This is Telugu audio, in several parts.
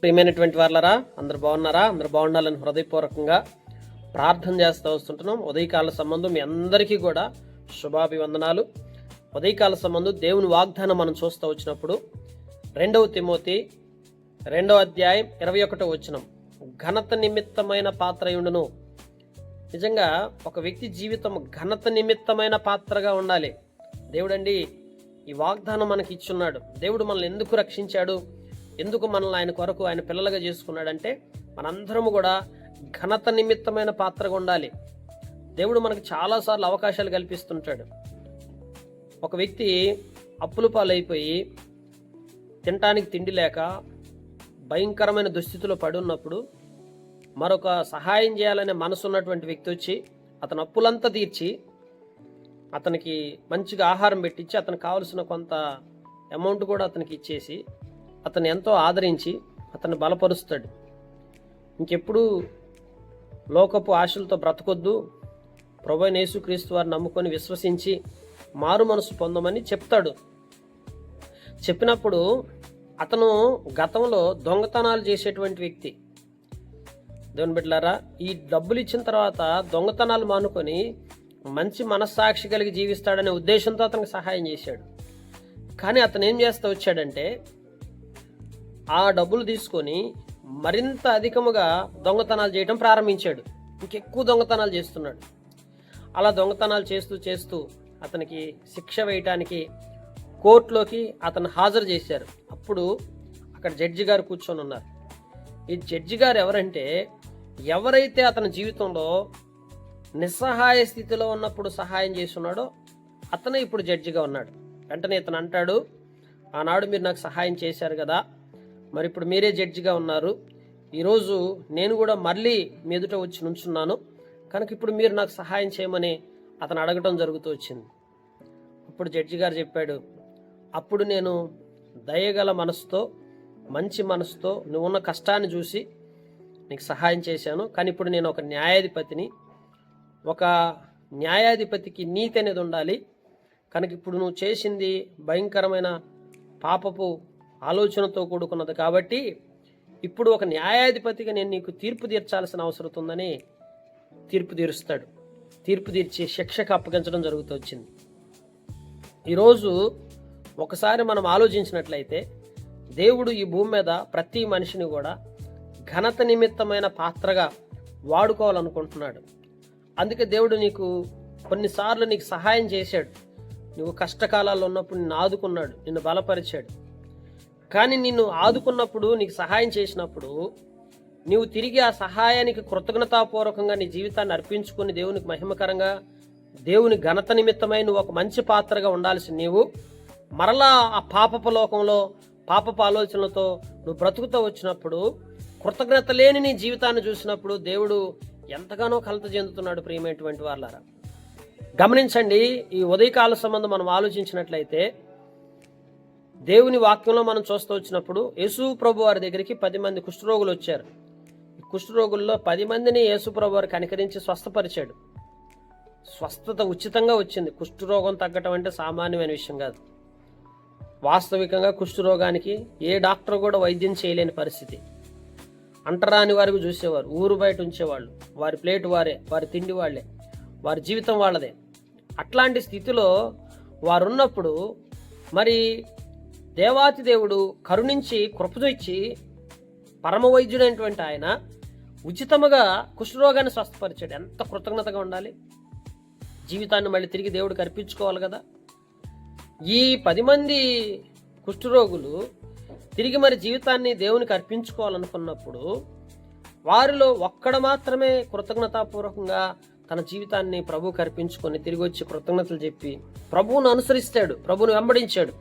ప్రియమైనటువంటి వాళ్ళరా, అందరు బాగున్నారా? అందరు బాగుండాలని హృదయపూర్వకంగా ప్రార్థన చేస్తూ వస్తుంటున్నాం. ఉదయకాల సంబంధం మీ అందరికీ కూడా శుభాభివందనాలు. ఉదయకాల సంబంధం దేవుని వాగ్దానం మనం చూస్తూ వచ్చినప్పుడు 2 తిమోతి 2వ అధ్యాయం 21వ వచనం, ఘనత నిమిత్తమైన పాత్రయుండును. నిజంగా ఒక వ్యక్తి జీవితం ఘనత నిమిత్తమైన పాత్రగా ఉండాలి. దేవుడండి ఈ వాగ్దానం మనకి ఇచ్చున్నాడు. దేవుడు మనల్ని ఎందుకు రక్షించాడు, ఎందుకు మనల్ని ఆయన కొరకు ఆయన పిల్లలుగా చేసుకున్నాడంటే మనందరము కూడా ఘనత నిమిత్తమైన పాత్రగా ఉండాలి. దేవుడు మనకు చాలాసార్లు అవకాశాలు కల్పిస్తుంటాడు. ఒక వ్యక్తి అప్పుల పాలైపోయి తినటానికి తిండి లేక భయంకరమైన దుస్థితిలో పడి ఉన్నప్పుడు మరొక సహాయం చేయాలనే మనసు ఉన్నటువంటి వ్యక్తి వచ్చి అతని అప్పులంతా తీర్చి అతనికి మంచిగా ఆహారం పెట్టించి అతనికి కావలసిన కొంత అమౌంట్ కూడా అతనికి ఇచ్చేసి అతను ఎంతో ఆదరించి అతన్ని బలపరుస్తాడు. ఇంకెప్పుడు లోకపు ఆశలతో బ్రతకొద్దు, ప్రభువైన యేసుక్రీస్తు వారిని నమ్ముకొని విశ్వసించి మారు మనసు పొందమని చెప్తాడు. చెప్పినప్పుడు అతను గతంలో దొంగతనాలు చేసేటువంటి వ్యక్తి. దేవుని బిడ్డలారా, ఈ డబ్బులు ఇచ్చిన తర్వాత దొంగతనాలు మానుకొని మంచి మనస్సాక్షి కలిగి జీవిస్తాడనే ఉద్దేశంతో అతనికి సహాయం చేశాడు. కానీ అతను ఏం చేస్తూ వచ్చాడంటే ఆ డబ్బులు తీసుకొని మరింత అధికముగా దొంగతనాలు చేయడం ప్రారంభించాడు. ఇంకెక్కువ దొంగతనాలు చేస్తున్నాడు. అలా దొంగతనాలు చేస్తూ చేస్తూ అతనికి శిక్ష వేయటానికి కోర్టులోకి అతను హాజరు చేశారు. అప్పుడు అక్కడ జడ్జి గారు కూర్చొని ఉన్నారు. ఈ జడ్జి గారు ఎవరంటే, ఎవరైతే అతని జీవితంలో నిస్సహాయ స్థితిలో ఉన్నప్పుడు సహాయం చేస్తున్నాడో అతనే ఇప్పుడు జడ్జిగా ఉన్నాడు. వెంటనే ఇతను అంటాడు, ఆనాడు మీరు నాకు సహాయం చేశారు కదా, మరి ఇప్పుడు మీరే జడ్జిగా ఉన్నారు, ఈరోజు నేను కూడా మళ్ళీ మీ ఎదుట వచ్చి నుంచున్నాను కనుక ఇప్పుడు మీరు నాకు సహాయం చేయమని అతను అడగటం జరుగుతూ వచ్చింది. అప్పుడు జడ్జి గారు చెప్పాడు, అప్పుడు నేను దయగల మనసుతో మంచి మనసుతో నువ్వున్న కష్టాన్ని చూసి నీకు సహాయం చేశాను. కానీ ఇప్పుడు నేను ఒక న్యాయాధిపతిని, ఒక న్యాయాధిపతికి నీతి అనేది ఉండాలి కనుక ఇప్పుడు నువ్వు చేసింది భయంకరమైన పాపపు ఆలోచనతో కూడుకున్నది కాబట్టి ఇప్పుడు ఒక న్యాయాధిపతిగా నేను నీకు తీర్పు తీర్చాల్సిన అవసరం ఉందని తీర్పు తీరుస్తాడు. తీర్పు తీర్చి శిక్షకు అప్పగించడం జరుగుతూ వచ్చింది. ఈరోజు ఒకసారి మనం ఆలోచించినట్లయితే దేవుడు ఈ భూమి మీద ప్రతి మనిషిని కూడా ఘనత నిమిత్తమైన పాత్రగా వాడుకోవాలనుకుంటున్నాడు. అందుకే దేవుడు నీకు కొన్నిసార్లు నీకు సహాయం చేశాడు. నువ్వు కష్టకాలాల్లో ఉన్నప్పుడు నిన్ను ఆదుకున్నాడు, నిన్ను బలపరిచాడు. కానీ నిన్ను ఆదుకున్నప్పుడు, నీకు సహాయం చేసినప్పుడు నీవు తిరిగి ఆ సహాయానికి కృతజ్ఞతాపూర్వకంగా నీ జీవితాన్ని అర్పించుకుని దేవునికి మహిమకరంగా, దేవుని ఘనత నిమిత్తమై నువ్వు ఒక మంచి పాత్రగా ఉండాల్సిన నీవు మరలా ఆ పాపపు లోకంలో పాపపు ఆలోచనలతో నువ్వు బ్రతుకుతూ వచ్చినప్పుడు, కృతజ్ఞత లేని నీ జీవితాన్ని చూసినప్పుడు దేవుడు ఎంతగానో కలత చెందుతున్నాడు. ప్రియమైనటువంటి వాళ్ళారా, గమనించండి. ఈ ఉదయకాల సంబంధం మనం ఆలోచించినట్లయితే దేవుని వాక్యంలో మనం చూస్తూ వచ్చినప్పుడు యేసు ప్రభు వారి దగ్గరికి 10 మంది కుష్ఠరోగులు వచ్చారు. ఈ కుష్ఠరోగుల్లో 10 మందిని యేసు ప్రభు వారు కనికరించి స్వస్థపరిచాడు. స్వస్థత ఉచితంగా వచ్చింది. కుష్ఠరోగం తగ్గటం అంటే సామాన్యమైన విషయం కాదు. వాస్తవికంగా కుష్ఠరోగానికి ఏ డాక్టర్ కూడా వైద్యం చేయలేని పరిస్థితి. అంటరాని వారికి చూసేవారు, ఊరు బయట ఉంచేవాళ్ళు, వారి ప్లేట్ వారే, వారి తిండి వాళ్లే, వారి జీవితం వాళ్ళదే. అట్లాంటి స్థితిలో వారున్నప్పుడు మరి దేవాతి దేవుడు కరుణించి కృపదొచ్చి పరమ వైద్యుడైనటువంటి ఆయన ఉచితముగా కుష్ఠరోగాన్ని స్వస్థపరిచాడు. ఎంత కృతజ్ఞతగా ఉండాలి. జీవితాన్ని మళ్ళీ తిరిగి దేవుడికి అర్పించుకోవాలి కదా. ఈ 10 మంది కుష్ఠరోగులు తిరిగి మరి జీవితాన్ని దేవునికి అర్పించుకోవాలనుకున్నప్పుడు వారిలో ఒక్కడ మాత్రమే కృతజ్ఞతాపూర్వకంగా తన జీవితాన్ని ప్రభువుకి అర్పించుకొని తిరిగి వచ్చి కృతజ్ఞతలు చెప్పి ప్రభువును అనుసరిస్తాడు, ప్రభువును వెంబడించాడు,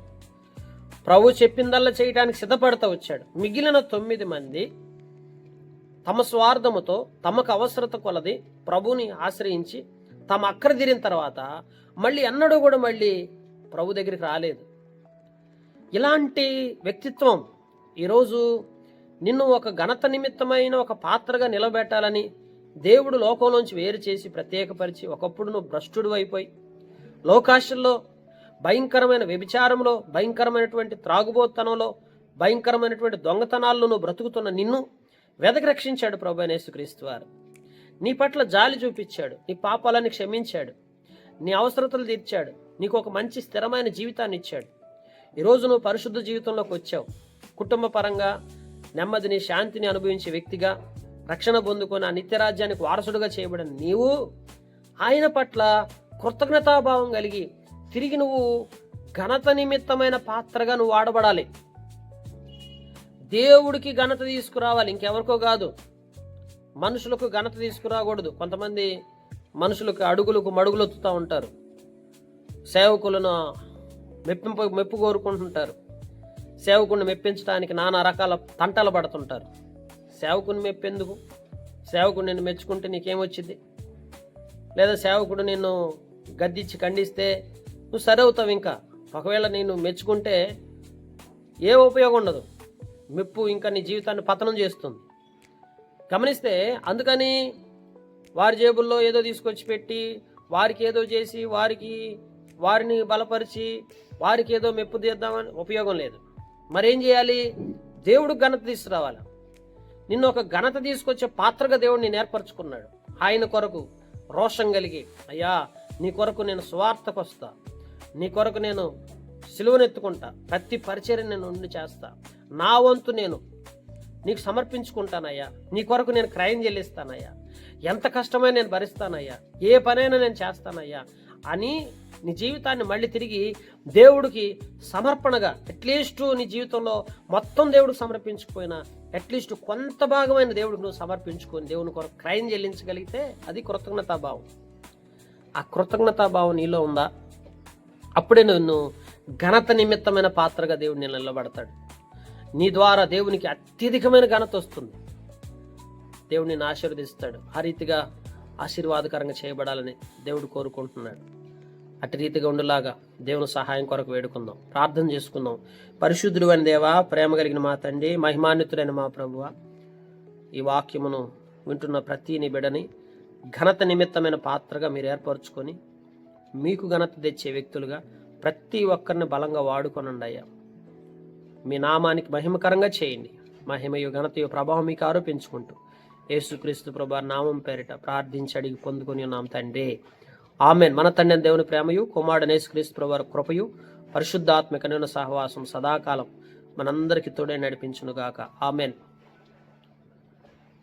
ప్రభు చెప్పిందల్లా చేయడానికి సిద్ధపడతా వచ్చాడు. మిగిలిన 9 మంది తమ స్వార్థముతో తమకు అవసరత కొలది ప్రభువుని ఆశ్రయించి తమ అక్కర తీరిన తర్వాత మళ్ళీ ఎన్నడూ కూడా మళ్ళీ ప్రభు దగ్గరికి రాలేదు. ఇలాంటి వ్యక్తిత్వం ఈరోజు నిన్ను ఒక ఘనత నిమిత్తమైన ఒక పాత్రగా నిలబెట్టాలని దేవుడు లోకంలోంచి వేరు చేసి ప్రత్యేకపరిచి, ఒకప్పుడు నువ్వు భ్రష్టుడు అయిపోయి లోకాశల్లో భయంకరమైన వ్యభిచారంలో, భయంకరమైనటువంటి త్రాగుబోతనంలో భయంకరమైనటువంటి దొంగతనాల్లో నువ్వు బ్రతుకుతున్న నిన్ను వెదకి రక్షించాడు ప్రభువైన యేసుక్రీస్తు వారు. నీ పట్ల జాలి చూపించాడు, నీ పాపాలను క్షమించాడు, నీ అవసరతలు తీర్చాడు, నీకు ఒక మంచి స్థిరమైన జీవితాన్ని ఇచ్చాడు. ఈరోజు నువ్వు పరిశుద్ధ జీవితంలోకి వచ్చావు. కుటుంబ పరంగా నెమ్మదిని, శాంతిని అనుభవించే వ్యక్తిగా, రక్షణ పొందుకొని ఆ నిత్యరాజ్యానికి వారసుడుగా చేయబడిన నీవు ఆయన పట్ల కృతజ్ఞతాభావం కలిగి తిరిగి నువ్వు ఘనత నిమిత్తమైన పాత్రగా నువ్వు వాడబడాలి. దేవుడికి ఘనత తీసుకురావాలి, ఇంకెవరికో కాదు. మనుషులకు ఘనత తీసుకురాకూడదు. కొంతమంది మనుషులకు అడుగులకు మడుగులొత్తుతూ ఉంటారు, సేవకులను మెప్పు కోరుకుంటుంటారు, సేవకుడిని మెప్పించడానికి నానా రకాల తంటలు పడుతుంటారు. సేవకుని మెప్పెందుకు? సేవకుడు నిన్ను మెచ్చుకుంటే నీకేమొచ్చింది? లేదా సేవకుడు నిన్ను గద్దించి ఖండిస్తే నువ్వు సరే అవుతావు. ఇంకా ఒకవేళ నేను మెచ్చుకుంటే ఏ ఉపయోగం ఉండదు. మెప్పు ఇంకా నీ జీవితాన్ని పతనం చేస్తుంది. గమనిస్తే అందుకని వారి జేబుల్లో ఏదో తీసుకొచ్చి పెట్టి, వారికి ఏదో చేసి, వారిని బలపరిచి, వారికి ఏదో మెప్పు తీద్దామని ఉపయోగం లేదు. మరేం చేయాలి? దేవుడు ఘనత తీసుకురావాలి. నిన్ను ఒక ఘనత తీసుకొచ్చే పాత్రగా దేవుడు నేను ఏర్పరచుకున్నాడు. ఆయన కొరకు రోషం కలిగి, అయ్యా నీ కొరకు నేను సువార్తకు వస్తా, నీ కొరకు నేను సిలువనెత్తుకుంటా, ప్రతి పరిచర్య నేను ఉండి చేస్తా, నా వంతు నేను నీకు సమర్పించుకుంటానయ్యా, నీ కొరకు నేను క్రయం చెల్లిస్తానయ్యా, ఎంత కష్టమైనా నేను భరిస్తానయ్యా, ఏ పనైనా నేను చేస్తానయ్యా అని నీ జీవితాన్ని మళ్ళీ తిరిగి దేవుడికి సమర్పణగా, అట్లీస్ట్ నీ జీవితంలో మొత్తం దేవుడికి సమర్పించకపోయినా అట్లీస్ట్ కొంత భాగమైన దేవుడికి నువ్వు సమర్పించుకొని దేవుని కొరకు క్రయం చెల్లించగలిగితే అది కృతజ్ఞతాభావం. ఆ కృతజ్ఞతాభావం నీలో ఉందా? అప్పుడే నువ్వు ఘనత నిమిత్తమైన పాత్రగా దేవుడు నేను నిలబడతాడు. నీ ద్వారా దేవునికి అత్యధికమైన ఘనత వస్తుంది. దేవుడు నిన్ను ఆశీర్వదిస్తాడు. ఆ రీతిగా ఆశీర్వాదకరంగా చేయబడాలని దేవుడు కోరుకుంటున్నాడు. అటు రీతిగా ఉండేలాగా దేవుని సహాయం కొరకు వేడుకుందాం, ప్రార్థన చేసుకుందాం. పరిశుద్ధుడైన దేవా, ప్రేమ కలిగిన మా తండ్రి, మహిమాన్వితుడైన మా ప్రభువా, ఈ వాక్యమును వింటున్న ప్రతి నీ బిడ్డని ఘనత నిమిత్తమైన పాత్రగా మీరు ఏర్పరచుకొని మీకు ఘనత తెచ్చే వ్యక్తులుగా ప్రతి ఒక్కరిని బలంగా వాడుకొనండి అయ్యా. మీ నామానికి మహిమకరంగా చేయండి. మహిమయు ఘనతయు ప్రభావం మీకు ఆరోపించుకుంటూ యేసుక్రీస్తు ప్రభు నామం పేరిట ప్రార్థించి అడిగి పొందుకొని ఉన్నాం తండ్రి. ఆమెన్. మన తండ్రి దేవుని ప్రేమయు, కుమారుడు యేసుక్రీస్తు ప్రభు కృపయు, పరిశుద్ధాత్మక అన్యోన్య సహవాసం సదాకాలం మనందరికీ తోడే నడిపించును గాక. Amen.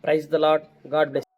Praise the Lord. God bless.